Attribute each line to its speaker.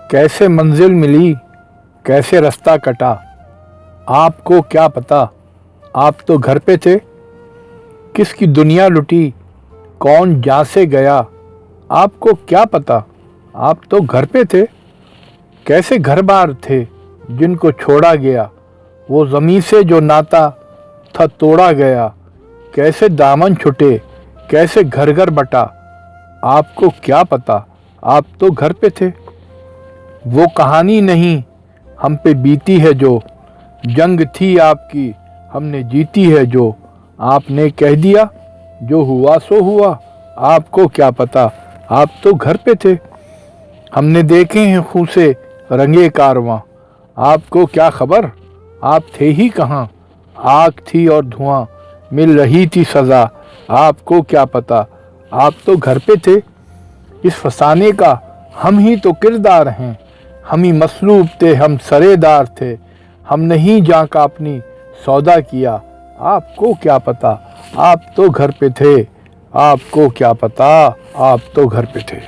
Speaker 1: کیسے منزل ملی، کیسے رستہ کٹا، آپ کو کیا پتا، آپ تو گھر پہ تھے۔ کس کی دنیا لٹی، کون جہاں سے گیا، آپ کو کیا پتا، آپ تو گھر پہ تھے۔ کیسے گھر بار تھے جن کو چھوڑا گیا، وہ زمیں سے جو ناتا تھا توڑا گیا۔ کیسے دامن چھٹے، کیسے گھر گھر بٹا، آپ کو کیا پتا، آپ تو گھر پہ تھے۔ وہ کہانی نہیں ہم پہ بیتی ہے جو، جنگ تھی آپ کی ہم نے جیتی ہے جو۔ آپ نے کہہ دیا جو ہوا سو ہوا، آپ کو کیا پتا، آپ تو گھر پہ تھے۔ ہم نے دیکھے ہیں خوں سے رنگے کارواں، آپ کو کیا خبر، آپ تھے ہی کہاں۔ آگ تھی اور دھواں، مل رہی تھی سزا، آپ کو کیا پتا، آپ تو گھر پہ تھے۔ اس فسانے کا ہم ہی تو کردار ہیں، ہم ہی مصلوب تھے، ہم سرے دار تھے۔ ہم نہیں جاں کا اپنی سودا کیا، آپ کو کیا پتا، آپ تو گھر پہ تھے۔ آپ کو کیا پتا، آپ تو گھر پہ تھے۔